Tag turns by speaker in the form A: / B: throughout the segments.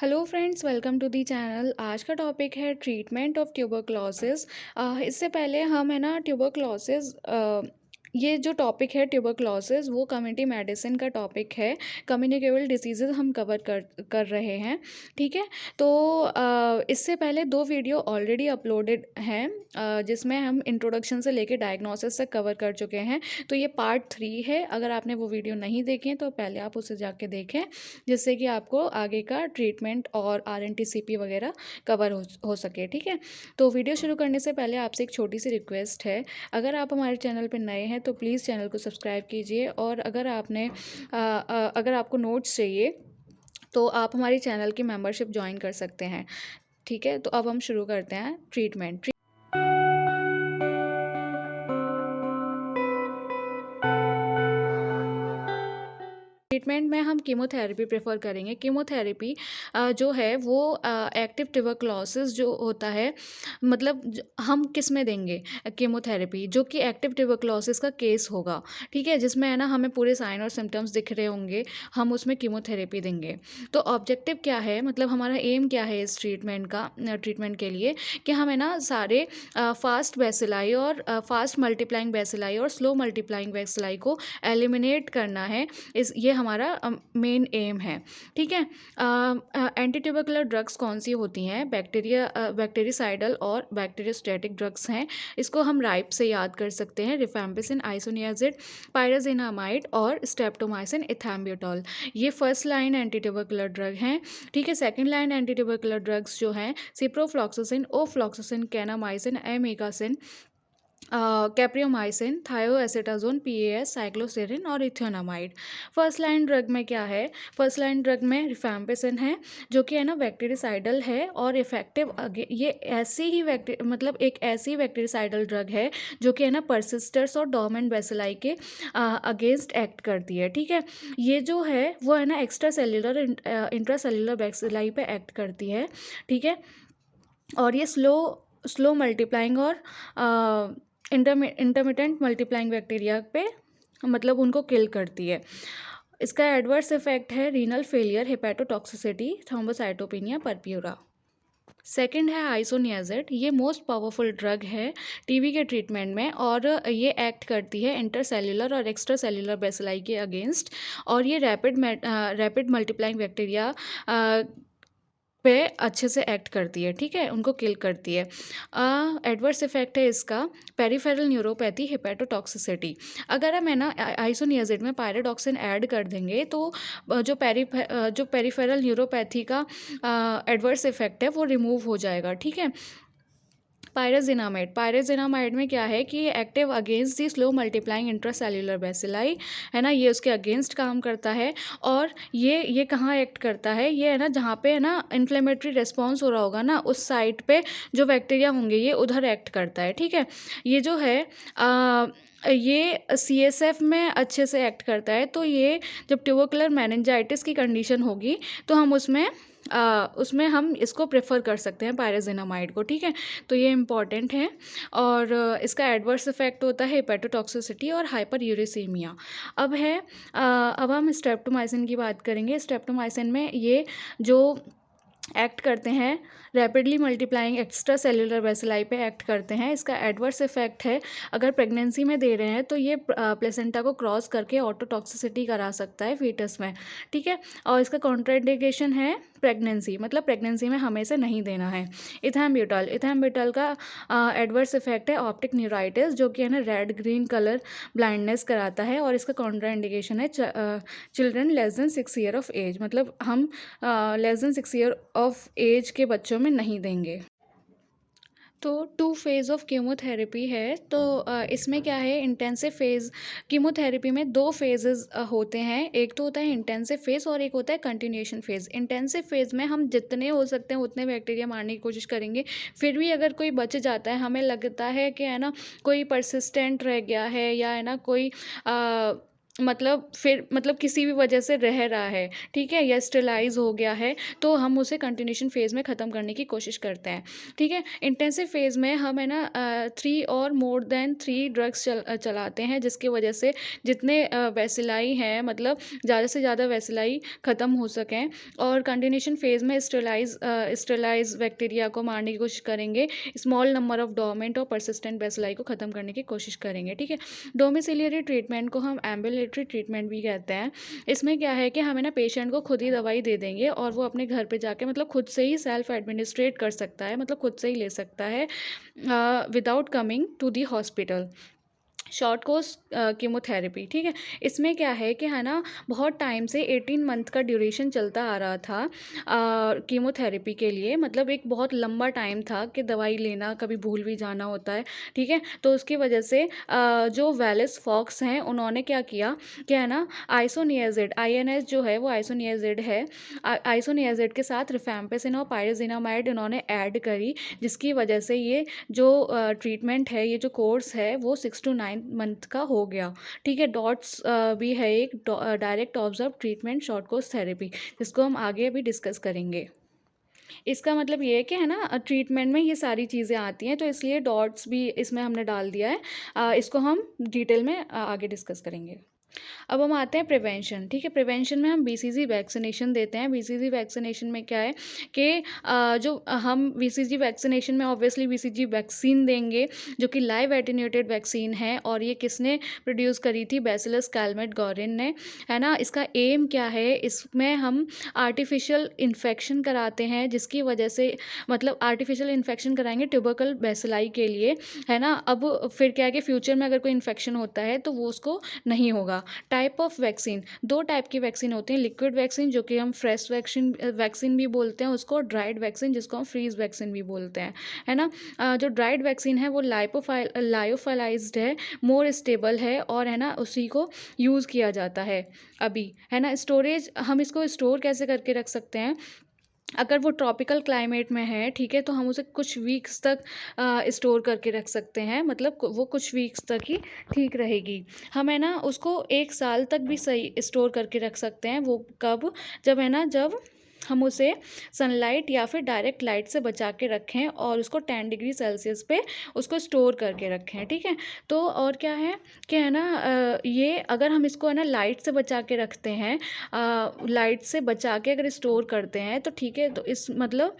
A: Hello friends, welcome to the channel. आज का topic है ट्रीटमेंट ऑफ ट्यूबरक्लोसिस। इससे पहले हम है ना ट्यूबरक्लोसिस, ये जो टॉपिक है ट्यूबरक्लोसिस वो कम्युनिटी मेडिसिन का टॉपिक है। कम्युनिकेबल डिसीजेज हम कवर कर रहे हैं। ठीक है। तो इससे पहले दो वीडियो ऑलरेडी अपलोडेड हैं, जिसमें हम इंट्रोडक्शन से लेके डायग्नोसिस तक कवर कर चुके हैं। तो ये पार्ट 3 है। अगर आपने वो वीडियो नहीं देखे तो पहले आप उसे जाके देखें, जिससे कि आपको आगे का ट्रीटमेंट और RNTCP वगैरह कवर हो सके। ठीक है। तो वीडियो शुरू करने से पहले आपसे एक छोटी सी रिक्वेस्ट है। अगर आप हमारे चैनल पर नए हैं तो प्लीज़ चैनल को सब्सक्राइब कीजिए, और अगर आपको नोट्स चाहिए तो आप हमारे चैनल की मेंबरशिप ज्वाइन कर सकते हैं। ठीक है। तो अब हम शुरू करते हैं ट्रीटमेंट। ट्रीटमेंट में हम कीमोथेरेपी प्रेफर करेंगे। कीमोथेरेपी जो है वो एक्टिव ट्यूबरक्लोसिस जो होता है, मतलब हम किस में देंगे कीमोथेरेपी, जो कि एक्टिव ट्यूबरक्लोसिस का केस होगा। ठीक है। जिसमें है ना हमें पूरे साइन और सिम्टम्स दिख रहे होंगे, हम उसमें कीमोथेरेपी देंगे। तो ऑब्जेक्टिव क्या है, मतलब हमारा एम क्या है इस ट्रीटमेंट के लिए, कि हमें ना सारे फास्ट बेसिलाई और फास्ट मल्टीप्लाइंग बेसिलाई और स्लो मल्टीप्लाइंग बेसिलाई को एलिमिनेट करना है। ये हमारा मेन एम है। ठीक है। एंटी ट्यूबरकुलर ड्रग्स कौन सी होती हैं? बैक्टीरिसाइडल और बैक्टीरियोस्टैटिक ड्रग्स हैं। इसको हम राइप से याद कर सकते हैं। रिफैम्पिसिन, आइसोनियाजिड, पायराजिनामाइड और स्ट्रेप्टोमाइसिन, इथैम्ब्यूटॉल। ये first line anti tubercular drug हैं। ठीक है। Second line anti tubercular drugs जो हैं, ciprofloxacin, ofloxacin, kanamycin, amikacin, capreomycin, thioacetazone, PAS, cycloserine और इथेनोमाइड। फर्स्ट लाइन ड्रग में क्या है? फर्स्ट लाइन ड्रग में रिफैम्पिसिन है, जो कि है ना बैक्टीरिसाइडल है और इफेक्टिव। ये ऐसी ही मतलब एक ऐसी बैक्टीरिसाइडल ड्रग है जो कि है ना परसिस्टर्स और डोर्मेंट बेसिलाई के अगेंस्ट एक्ट करती है। ठीक है। ये जो है वो है ना एक्स्ट्रा सेल्यूलर इंट्रासेल्यूलर बेसिलाई पे एक्ट करती है। ठीक है। और ये स्लो मल्टीप्लाइंग और इंटरमिटेंट मल्टीप्लाइंग बैक्टीरिया पे, मतलब उनको किल करती है। इसका एडवर्स इफेक्ट है renal failure, hepatotoxicity, thrombocytopenia, purpura. Second है आइसोनियाजिड। ये मोस्ट पावरफुल ड्रग है टीबी के ट्रीटमेंट में, और ये एक्ट करती है इंटरसेल्यूलर और एक्स्ट्रा सेल्यूलर बेसिलाई के अगेंस्ट, और ये रैपिड मल्टीप्लाइंग बैक्टीरिया पे अच्छे से एक्ट करती है। ठीक है। उनको किल करती है। एडवर्स इफेक्ट है इसका पेरिफेरल न्यूरोपैथी, हेपेटोटॉक्सिसिटी। अगर हम है ना आइसोनियाजिड में पायरोडॉक्सिन ऐड कर देंगे तो जो पेरिफेरल न्यूरोपैथी का एडवर्स इफेक्ट है वो रिमूव हो जाएगा। ठीक है। पायरेजिनामाइड में क्या है कि ये active against the slow multiplying intracellular bacilli, है ना, ये उसके अगेंस्ट काम करता है। और ये कहाँ एक्ट करता है? ये है ना जहाँ पे है ना इन्फ्लेमेटरी रिस्पॉन्स हो रहा होगा ना, उस साइट पे जो बैक्टीरिया होंगे ये उधर एक्ट करता है। ठीक है। ये जो है ये CSF में अच्छे से एक्ट करता है। तो ये जब ट्यूबरकुलर मेनिंजाइटिस की कंडीशन होगी तो हम उसमें हम इसको प्रेफर कर सकते हैं पायरेजिनामाइड को। ठीक है। तो ये इम्पॉर्टेंट है। और इसका एडवर्स इफेक्ट होता है हेपेटोटॉक्सिसिटी और हाइपर यूरिसीमिया। अब हम स्ट्रेप्टोमाइसिन की बात करेंगे। स्ट्रेप्टोमाइसिन में ये जो एक्ट करते हैं rapidly multiplying extra cellular bacilli पे एक्ट करते हैं। इसका एडवर्स इफेक्ट है, अगर प्रेगनेंसी में दे रहे हैं तो ये प्लेसेंटा को क्रॉस करके ऑटोटॉक्सिसिटी करा सकता है फीटस में। ठीक है। और इसका कॉन्ट्राइंडिकेशन है प्रेगनेंसी, मतलब प्रेगनेंसी में हमें इसे नहीं देना है। इथैम्ब्यूटॉल का एडवर्स इफेक्ट है ऑप्टिक न्यूराइटिस, जो कि है ना रेड ग्रीन कलर ब्लाइंडनेस कराता है। और इसका कॉन्ट्राइंडिकेशन है children less than 6 year of age, मतलब हम less than 6 year of age के बच्चों में नहीं देंगे। तो 2 फेज़ ऑफ कीमोथेरेपी है। तो इसमें क्या है, इंटेंसिव फेज़ कीमोथेरेपी में 2 फेजेस होते हैं। एक तो होता है इंटेंसिव फेज़ और एक होता है कंटिन्यूएशन फेज़। इंटेंसिव फेज़ में हम जितने हो सकते हैं उतने बैक्टीरिया मारने की कोशिश करेंगे। फिर भी अगर कोई बच जाता है, हमें लगता है कि है ना कोई परसिस्टेंट रह गया है, या है ना कोई मतलब किसी भी वजह से रह रहा है, ठीक है, या स्टेलाइज़ हो गया है, तो हम उसे कंटिन्यूएशन फ़ेज़ में ख़त्म करने की कोशिश करते हैं, ठीक है। इंटेंसिव फ़ेज़ में हम है ना 3 और मोर देन 3 ड्रग्स चलाते हैं, जिसकी वजह से जितने बेसिलाई हैं, मतलब ज़्यादा से ज़्यादा बेसिलाई ख़त्म हो सकें, और कंटिन्यूएशन फ़ेज़ में स्टेलाइज़ बैक्टीरिया को मारने की कोशिश करेंगे, स्मॉल नंबर ऑफ डोर्मेंट और परसिस्टेंट बेसिलाई को ख़त्म करने की कोशिश करेंगे, ठीक है। डोमिसिलियरी ट्रीटमेंट को हम एम्बुलेटरी ट्रीटमेंट भी कहते हैं। इसमें क्या है कि हमें ना पेशेंट को खुद ही दवाई दे देंगे और वो अपने घर पे जाके मतलब खुद से ही सेल्फ एडमिनिस्ट्रेट कर सकता है, मतलब खुद से ही ले सकता है without coming to the hospital. Short course chemotherapy, ठीक है। इसमें क्या है कि है ना बहुत टाइम से 18 मंथ का ड्यूरेशन चलता आ रहा था कीमोथेरेपी के लिए, मतलब एक बहुत लंबा टाइम था कि दवाई लेना कभी भूल भी जाना होता है, ठीक है। तो उसकी वजह से जो वेलिस फॉक्स हैं उन्होंने क्या किया कि है ना आइसोनियाजिड INS जो है वो आइसोनियाजिड है, आइसोनियाजिड के साथ रिफैम्पिसिन और पायरोजिनामाइड उन्होंने ऐड करी, जिसकी वजह से ये जो ट्रीटमेंट है, ये जो कोर्स है वो 6 to 9 मंथ का हो गया, ठीक है। डॉट्स भी है एक direct observe treatment short course therapy, जिसको हम आगे अभी डिस्कस करेंगे। इसका मतलब ये है कि है ना ट्रीटमेंट में ये सारी चीज़ें आती हैं, तो इसलिए डॉट्स भी इसमें हमने डाल दिया है। इसको हम डिटेल में आगे डिस्कस करेंगे। अब हम आते हैं प्रिवेंशन, ठीक है। प्रिवेंशन में हम BCG वैक्सीनेशन देते हैं। BCG वैक्सीनेशन में क्या है कि जो हम BCG वैक्सीनेशन में ऑब्वियसली BCG वैक्सीन देंगे, जो कि लाइव एटेन्यूएटेड वैक्सीन है, और ये किसने प्रोड्यूस करी थी? बैसिलस कैलमेट-गोरिन ने, है ना। इसका एम क्या है? इसमें हम आर्टिफिशियल इन्फेक्शन कराते हैं, जिसकी वजह से मतलब आर्टिफिशियल इन्फेक्शन कराएंगे ट्यूबरकल बैसिलाई के लिए, है ना। अब फिर क्या है कि फ्यूचर में अगर कोई इन्फेक्शन होता है तो वो उसको नहीं होगा। टाइप ऑफ वैक्सीन, 2 टाइप की वैक्सीन होती हैं। लिक्विड वैक्सीन जो कि हम फ्रेश वैक्सीन भी बोलते हैं उसको, ड्राइड वैक्सीन जिसको हम फ्रीज वैक्सीन भी बोलते हैं, है ना। जो ड्राइड वैक्सीन है वो लायोफाइलाइज्ड है, मोर स्टेबल है, और है ना उसी को यूज़ किया जाता है अभी, है ना। स्टोरेज, हम इसको स्टोर कैसे करके रख सकते हैं? अगर वो ट्रॉपिकल क्लाइमेट में है, ठीक है, तो हम उसे कुछ वीक्स तक स्टोर करके रख सकते हैं, मतलब वो कुछ वीक्स तक ही ठीक रहेगी। हम है ना उसको 1 साल तक भी सही स्टोर करके रख सकते हैं। वो कब? जब है ना, जब हम उसे सनलाइट या फिर डायरेक्ट लाइट से बचा के रखें और उसको 10 डिग्री सेल्सियस पे उसको स्टोर करके रखें, ठीक है। तो और क्या है कि है ना ये अगर हम इसको है ना लाइट से बचा के रखते हैं, लाइट से बचा के अगर स्टोर करते हैं तो ठीक है, तो इस मतलब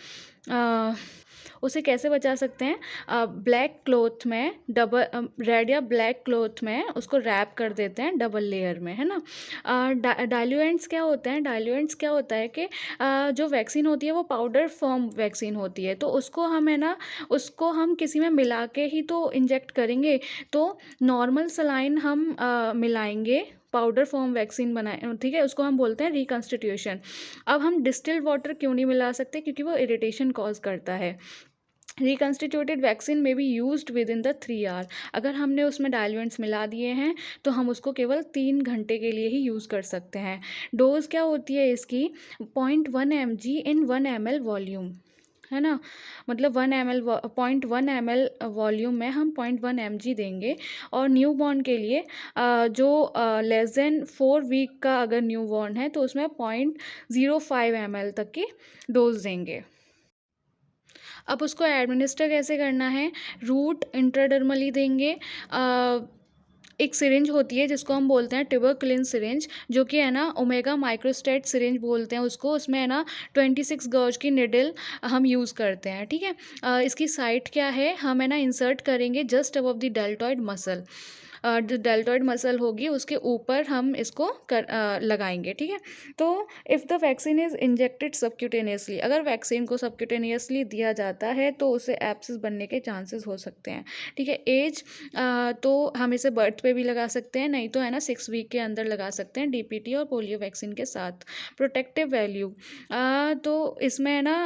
A: अ, उसे कैसे बचा सकते हैं? ब्लैक क्लॉथ में डबल रेड या ब्लैक क्लॉथ में उसको रैप कर देते हैं डबल लेयर में, है ना। डाइल्यूएंट्स क्या होते हैं? डाइल्यूएंट्स क्या होता है कि जो वैक्सीन होती है वो पाउडर फॉर्म वैक्सीन होती है, तो उसको हम है ना उसको हम किसी में मिला के ही तो इंजेक्ट करेंगे। तो नॉर्मल सलाइन हम मिलाएंगे, पाउडर फॉर्म वैक्सीन बनाए, ठीक है, उसको हम बोलते हैं रिकंस्टिट्यूशन। अब हम डिस्टिल्ड वाटर क्यों नहीं मिला सकते? क्योंकि वो इरिटेशन कॉज करता है। रिकंस्टिट्यूटेड वैक्सीन में be used within the 3 hour. अगर हमने उसमें डाइल्यूएंट्स मिला दिए हैं तो हम उसको केवल 3 घंटे के लिए ही यूज़ कर सकते हैं। डोज क्या होती है इसकी? 0.1 mg इन 1 ml वॉल्यूम, है ना। मतलब 0.1 ml वॉल्यूम में हम 0.1 mg देंगे। और न्यू बॉर्न के लिए जो लेस देन 4 वीक का अगर न्यू बॉर्न है तो उसमें 0.05 ml तक की डोज देंगे। अब उसको एडमिनिस्टर कैसे करना है? रूट इंट्राडर्मली देंगे। एक सिरिंज होती है जिसको हम बोलते हैं ट्यूबरकुलिन सिरिंज, जो कि है ना ओमेगा माइक्रोस्टेट सिरिंज बोलते हैं उसको। उसमें है ना 26 गॉज की निडल हम यूज़ करते हैं, ठीक है। इसकी साइट क्या है? हम है ना इंसर्ट करेंगे just above the deltoid muscle. जो डेल्टॉइड मसल होगी उसके ऊपर हम इसको लगाएंगे, ठीक है। तो if the vaccine is injected subcutaneously, अगर वैक्सीन को सबक्यूटेनियसली दिया जाता है तो उसे एब्सेस बनने के चांसेस हो सकते हैं, ठीक है। एज तो हम इसे बर्थ पे भी लगा सकते हैं, नहीं तो है ना 6 वीक के अंदर लगा सकते हैं DPT और पोलियो वैक्सीन के साथ। प्रोटेक्टिव वैल्यू, तो इसमें है ना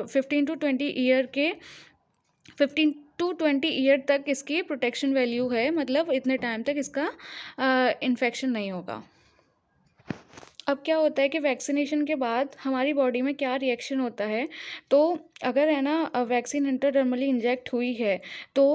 A: 15 to 20 ईयर के 15 टू 20 ईयर तक इसकी प्रोटेक्शन वैल्यू है, मतलब इतने टाइम तक इसका इन्फेक्शन नहीं होगा। अब क्या होता है कि वैक्सीनेशन के बाद हमारी बॉडी में क्या रिएक्शन होता है? तो अगर है ना वैक्सीन इंट्राडर्मली इंजेक्ट हुई है तो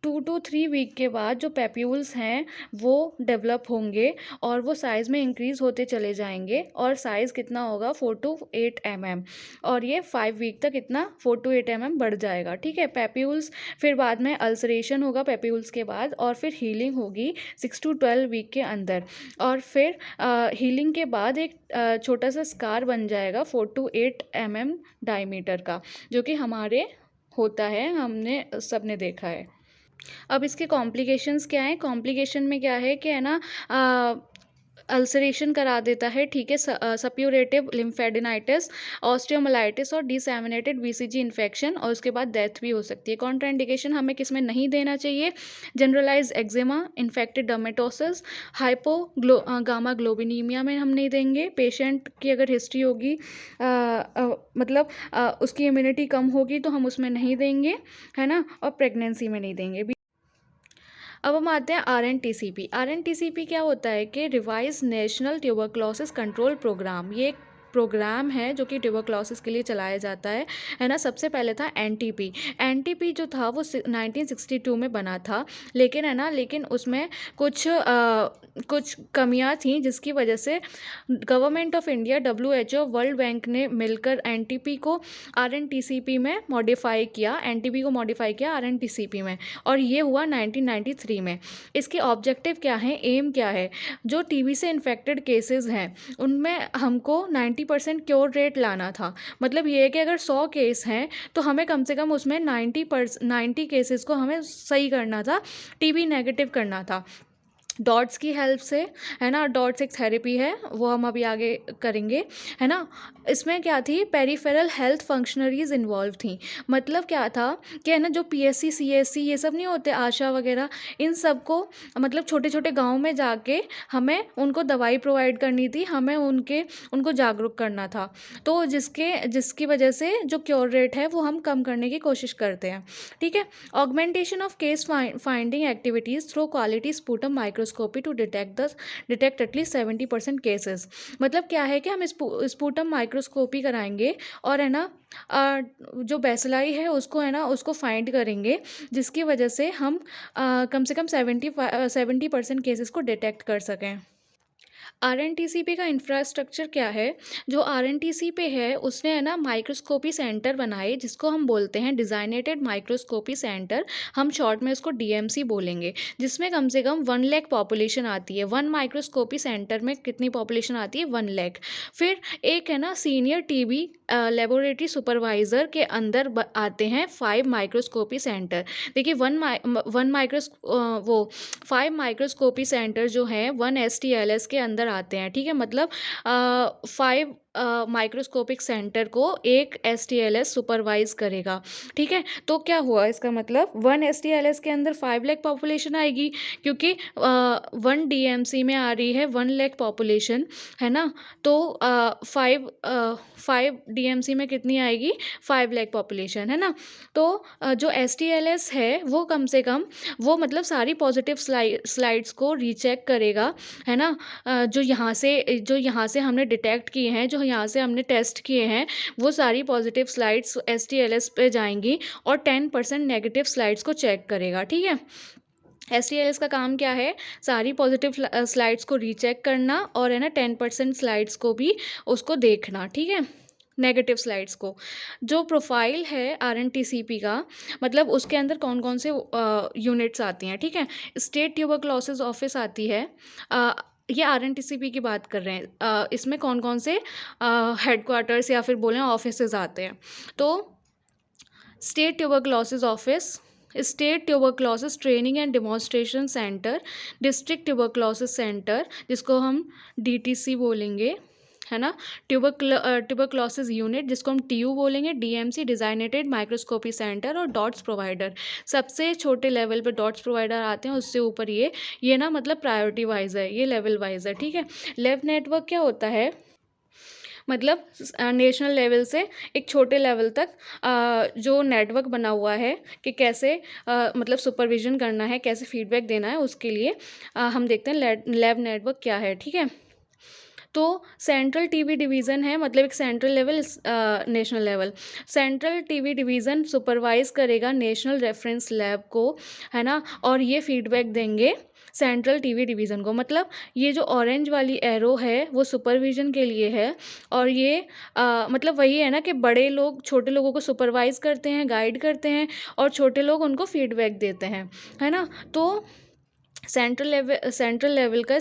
A: 2 to 3 वीक के बाद जो पैप्यूल्स हैं वो डेवलप होंगे और वो साइज़ में इंक्रीज़ होते चले जाएंगे और साइज़ कितना होगा 4 to 8 mm, और ये 5 वीक तक इतना 4 to 8 mm बढ़ जाएगा। ठीक है, पैप्यूल्स फिर बाद में अल्सरेशन होगा पैप्यूल्स के बाद, और फिर हीलिंग होगी 6 to 12 वीक के अंदर, और फिर हीलिंग के बाद एक छोटा सा स्कार बन जाएगा 4 to 8 mm डायमीटर का, जो कि हमारे होता है, हमने सबने देखा है। अब इसके कॉम्प्लिकेशंस क्या हैं? कॉम्प्लिकेशन में क्या है कि है ना, अल्सरेशन करा देता है। ठीक है, सप्यूरेटिव लिम्फेडिनाइटिस, ऑस्टियोमाइलिटिस और डिसएमिनेटेड बीसीजी इन्फेक्शन, और उसके बाद डेथ भी हो सकती है। कॉन्ट्राइंडिकेशन हमें किस में नहीं देना चाहिए? Generalized eczema, infected dermatosis, gamma globulinemia में हम नहीं देंगे। पेशेंट की अगर हिस्ट्री होगी मतलब उसकी इम्यूनिटी कम होगी तो हम उसमें नहीं देंगे, है ना, और प्रेगनेंसी में नहीं देंगे। अब हम आते हैं RNTCP। RNTCP क्या होता है कि revise national tuberculosis control programme. ये एक प्रोग्राम है जो कि ट्यूबरक्लोसिस के लिए चलाया जाता है ना। सबसे पहले था NTP जो था वो 1962 में बना था, लेकिन है ना, लेकिन उसमें कुछ कमियां थी जिसकी वजह से government of India, WHO, world bank ने मिलकर NTP को RNTCP में मॉडिफाई किया, NTP को मॉडिफाई किया RNTCP में, और ये हुआ 1993 में। इसके ऑब्जेक्टिव क्या है, एम क्या है? जो टीबी से इन्फेक्टेड केसेस हैं उनमें हमको 90% क्योर रेट लाना था। मतलब ये है कि अगर 100 केस हैं तो हमें कम से कम उसमें 90 केसेस को हमें सही करना था, टीबी नेगेटिव करना था डॉट्स की हेल्प से, है ना। डॉट्स एक थेरेपी है, वो हम अभी आगे करेंगे, है ना। इसमें क्या थी, पेरिफेरल हेल्थ फंक्शनरीज इन्वॉल्व थी। मतलब क्या था कि है ना, जो PSC CSC ये सब नहीं होते, आशा वगैरह, इन सब को मतलब छोटे छोटे गांव में जाके हमें उनको दवाई प्रोवाइड करनी थी, हमें उनको जागरूक करना था। तो जिसकी वजह से जो क्योर रेट है वो हम कम करने की कोशिश करते हैं। ठीक है, augmentation of case finding activities through quality sputum microscopy to detect at least 70% cases. मतलब क्या है कि हम स्पूटम माइक्रोस्कोपी कराएंगे और है ना, जो बेसिलाई है उसको, है ना, उसको फाइंड करेंगे, जिसकी वजह से हम कम से कम 70% केसेस को डिटेक्ट कर सकें। RNTCP का इंफ्रास्ट्रक्चर क्या है? जो RNTCP है उसने, है ना, माइक्रोस्कोपी सेंटर बनाए जिसको हम बोलते हैं डिज़ाइनेटेड माइक्रोस्कोपी सेंटर, हम शॉर्ट में उसको DMC बोलेंगे, जिसमें कम से कम 1 लाख पॉपुलेशन आती है। 1 माइक्रोस्कोपी सेंटर में कितनी पॉपुलेशन आती है? 1 लाख। फिर एक, है ना, सीनियर TB लेबोरेटरी सुपरवाइज़र के अंदर आते हैं 5 माइक्रोस्कोपी सेंटर। देखिए 5 माइक्रोस्कोपी सेंटर जो हैं 1 STLS के अंदर आते हैं। ठीक है, मतलब 5 माइक्रोस्कोपिक सेंटर को एक STLS सुपरवाइज करेगा। ठीक है, तो क्या हुआ इसका मतलब 1 STLS के अंदर 5 लाख पॉपुलेशन आएगी, क्योंकि 1 DMC में आ रही है 1 लाख पॉपुलेशन, है ना। तो 5 DMC में कितनी आएगी? 5 लाख पॉपुलेशन, है ना। तो जो STLS है वो कम से कम, वो मतलब सारी पॉजिटिव स्लाइड्स को रीचेक करेगा, है ना। जो यहाँ से हमने डिटेक्ट किए हैं, जो यहाँ से हमने टेस्ट किए हैं, वो सारी पॉजिटिव स्लाइड्स STLS पे जाएंगी और 10% नेगेटिव स्लाइड्स को चेक करेगा। ठीक है, STLS का काम क्या है? सारी पॉजिटिव स्लाइड्स को रीचेक करना और, है ना, 10% स्लाइड्स को भी उसको देखना। ठीक है, नेगेटिव स्लाइड्स को। जो प्रोफाइल है RNTCP का, मतलब उसके अंदर कौन कौन से यूनिट्स आती हैं। ठीक है, स्टेट ट्यूबरक्लोसिस ऑफिस आती है, ये RNTCP की बात कर रहे हैं। इसमें कौन कौन से हेडक्वार्टर्स या फिर बोलें ऑफिसेज आते हैं? तो state tuberculosis office, state tuberculosis training and demonstration centre, district tuberculosis centre जिसको हम DTC बोलेंगे, है ना, ट्यूबरक्लोसिस यूनिट जिसको हम TU बोलेंगे, DMC डिज़ाइनेटेड माइक्रोस्कोपी सेंटर, और डॉट्स प्रोवाइडर। सबसे छोटे लेवल पे डॉट्स प्रोवाइडर आते हैं, उससे ऊपर ये ना, मतलब प्रायोरिटी वाइज है, ये लेवल वाइज है। ठीक है, लैब नेटवर्क क्या होता है? मतलब नेशनल लेवल से एक छोटे लेवल तक जो नेटवर्क बना हुआ है कि कैसे मतलब सुपरविजन करना है, कैसे फीडबैक देना है, उसके लिए हम देखते हैं लैब नेटवर्क क्या है। ठीक है, तो सेंट्रल टीबी डिवीज़न है, मतलब एक central level, national level. Central TB division supervise करेगा नेशनल रेफरेंस लैब को, है ना? और ये फीडबैक देंगे सेंट्रल टीबी डिवीज़न को। मतलब ये जो ऑरेंज वाली एरो है वो सुपरविज़न के लिए है, और ये मतलब वही है ना कि बड़े लोग छोटे लोगों को सुपरवाइज़ करते हैं, गाइड करते हैं, और छोटे लोग उनको फीडबैक देते हैं, है ना? तो सेंट्रल लेवल का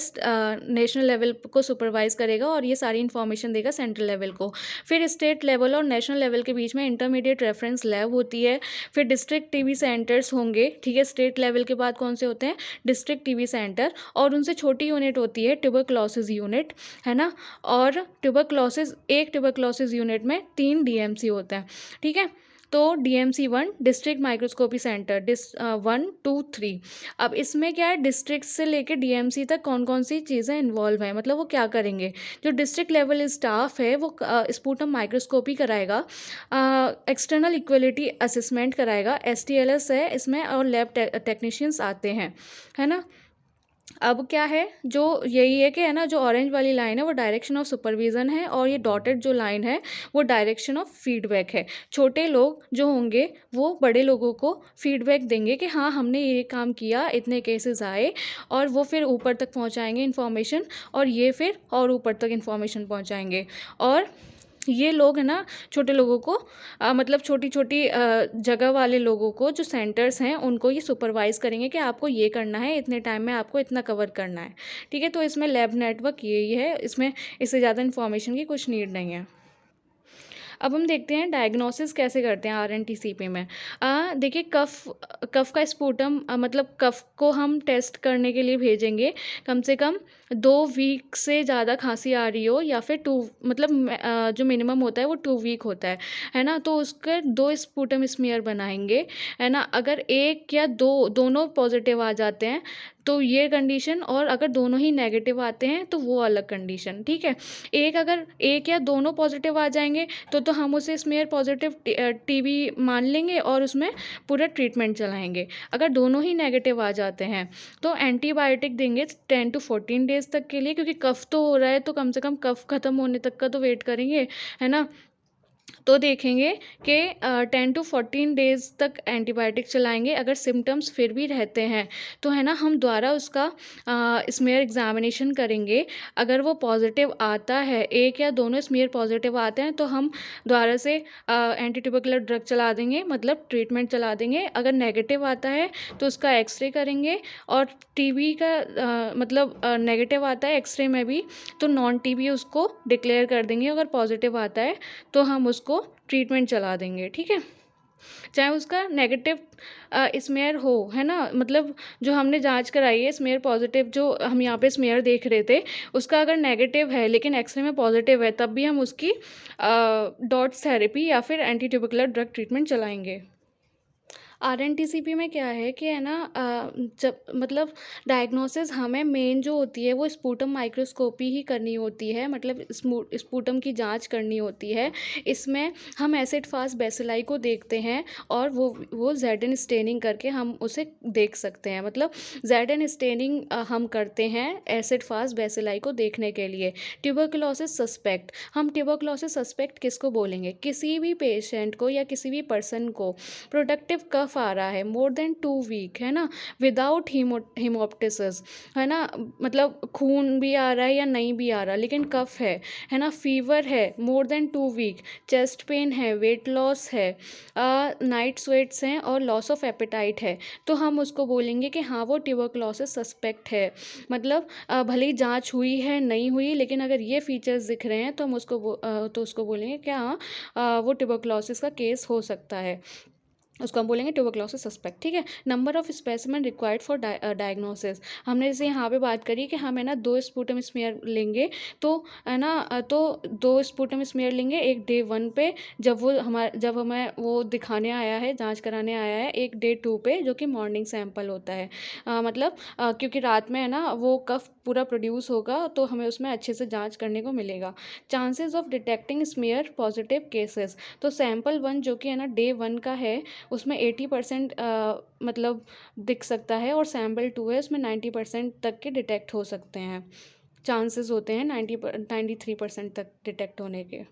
A: नेशनल लेवल को सुपरवाइज़ करेगा और ये सारी इन्फॉर्मेशन देगा सेंट्रल लेवल को। फिर स्टेट लेवल और नेशनल लेवल के बीच में इंटरमीडिएट रेफरेंस लैब होती है। फिर डिस्ट्रिक्ट टीबी सेंटर्स होंगे, ठीक है? स्टेट लेवल के बाद कौन से होते हैं? डिस्ट्रिक्ट टीबी सेंटर, और उनसे छोटी यूनिट होती है ट्यूबरक्लोसिस यूनिट, है ना? और एक ट्यूबरक्लोसिस यूनिट में 3 डीएमसी होते हैं, ठीक है? तो डीएमसी 1 डिस्ट्रिक्ट माइक्रोस्कोपी सेंटर 1, 2, 3। अब इसमें क्या है, डिस्ट्रिक्ट से लेके डीएमसी तक कौन कौन सी चीज़ें इन्वॉल्व हैं, मतलब वो क्या करेंगे। जो डिस्ट्रिक्ट लेवल स्टाफ है वो स्पूटम माइक्रोस्कोपी कराएगा, एक्सटर्नल इक्वलिटी असेसमेंट कराएगा, एसटीएलएस है इसमें, और लैब टेक्नीशियंस आते हैं, है ना? अब क्या है, जो यही है कि है ना, जो ऑरेंज वाली लाइन है वो डायरेक्शन ऑफ सुपरविज़न है, और ये डॉटेड जो लाइन है वो डायरेक्शन ऑफ फीडबैक है। छोटे लोग जो होंगे वो बड़े लोगों को फीडबैक देंगे कि हाँ हमने ये काम किया, इतने केसेस आए, और वो फिर ऊपर तक पहुंचाएंगे इन्फॉर्मेशन, और ये फिर और ऊपर तक इन्फॉर्मेशन पहुंचाएंगे। और ये लोग है ना, छोटे लोगों को मतलब छोटी छोटी जगह वाले लोगों को, जो सेंटर्स हैं उनको ये सुपरवाइज़ करेंगे कि आपको ये करना है, इतने टाइम में आपको इतना कवर करना है, ठीक है? तो इसमें लैब नेटवर्क यही है, इसमें इससे ज़्यादा इन्फॉर्मेशन की कुछ नीड नहीं है। अब हम देखते हैं डायग्नोसिस कैसे करते हैं आरएनटीसीपी में। देखिए, कफ का स्पूटम, मतलब कफ को हम टेस्ट करने के लिए भेजेंगे। कम से कम 2 वीक से ज़्यादा खांसी आ रही हो, या फिर 2, मतलब जो मिनिमम होता है वो 2 वीक होता है ना? तो उसके 2 स्पूटम स्मीयर बनाएंगे, है ना? अगर एक या दो दोनों पॉजिटिव आ जाते हैं तो ये कंडीशन, और अगर दोनों ही नेगेटिव आते हैं तो वो अलग कंडीशन, ठीक है? अगर एक या दोनों पॉजिटिव आ जाएंगे तो हम उसे स्मीयर पॉजिटिव टीबी मान लेंगे और उसमें पूरा ट्रीटमेंट चलाएंगे। अगर दोनों ही नेगेटिव आ जाते हैं तो एंटीबायोटिक देंगे 10 to 14 डेज तक के लिए, क्योंकि कफ तो हो रहा है तो कम से कम कफ ख़त्म होने तक का तो वेट करेंगे, है ना? तो देखेंगे कि 10 to 14 डेज़ तक एंटीबायोटिक चलाएंगे। अगर सिम्टम्स फिर भी रहते हैं तो है ना, हम दोबारा उसका स्मीयर एग्जामिनेशन करेंगे। अगर वो पॉजिटिव आता है, एक या दोनों स्मीयर पॉजिटिव आते हैं, तो हम दोबारा से एंटी ट्यूबरकुलर ड्रग चला देंगे, मतलब ट्रीटमेंट चला देंगे। अगर नेगेटिव आता है तो उसका एक्सरे करेंगे, और टीबी का मतलब नेगेटिव आता है एक्सरे में भी तो नॉन टीबी उसको डिक्लेयर कर देंगे। अगर पॉजिटिव आता है तो हम उसको ट्रीटमेंट चला देंगे, ठीक है? चाहे उसका नेगेटिव स्मेयर हो, है ना? मतलब जो हमने जांच कराई है स्मेयर पॉजिटिव, जो हम यहाँ पे स्मेयर देख रहे थे, उसका अगर नेगेटिव है लेकिन एक्सरे में पॉजिटिव है, तब भी हम उसकी डॉट्स थेरेपी या फिर एंटी ट्यूबरकुलर ड्रग ट्रीटमेंट चलाएंगे। आरएनटीसीपी में क्या है कि है ना, जब मतलब डायग्नोसिस हमें मेन जो होती है वो स्पूटम माइक्रोस्कोपी ही करनी होती है, मतलब स्पूटम की जांच करनी होती है। इसमें हम एसिड फास्ट बेसिलाई को देखते हैं, और वो जेड स्टेनिंग करके हम उसे देख सकते हैं। मतलब जेड स्टेनिंग हम करते हैं एसिड फास्ट बेसिलाई को देखने के लिए। ट्यूबरकुलोसिस सस्पेक्ट, हम ट्यूबरकुलोसिस सस्पेक्ट किसको बोलेंगे? किसी भी पेशेंट को या किसी भी पर्सन को प्रोडक्टिव कफ आ रहा है मोर देन 2 वीक, है ना, विदाउट हीमोप्टिसिस, है ना, मतलब खून भी आ रहा है या नहीं भी आ रहा, लेकिन कफ है ना, फीवर है more than 2 week, chest pain है, वेट लॉस है, नाइट स्वेट्स हैं, और लॉस ऑफ एपेटाइट है, तो हम उसको बोलेंगे कि हाँ वो ट्यूबरकुलोसिस सस्पेक्ट है। मतलब भले ही जांच हुई है नहीं हुई, लेकिन अगर ये फीचर्स दिख रहे हैं तो हम उसको बोलेंगे कि हाँ वो ट्यूबरकुलोसिस का केस हो सकता है, उसको हम बोलेंगे ट्यूबरकुलोसिस सस्पेक्ट, ठीक है? Number of specimen required for diagnosis, हमने जैसे यहाँ पे बात करी कि हम है ना 2 स्पूटम स्मीयर लेंगे, तो है ना, तो 2 स्पूटम स्मीयर लेंगे, एक डे 1 पे जब हमें वो दिखाने आया है, जांच कराने आया है, एक डे 2 पे जो कि मॉर्निंग सैंपल होता है। मतलब क्योंकि रात में है ना वो कफ पूरा प्रोड्यूस होगा, तो हमें उसमें अच्छे से जाँच करने को मिलेगा। Chances of detecting smear positive cases, तो सैंपल 1 जो कि है ना डे 1 का है, उसमें 80% मतलब दिख सकता है, और सैम्पल 2 है उसमें 90% तक के डिटेक्ट हो सकते हैं। चांसेस होते हैं 93% तक डिटेक्ट होने के।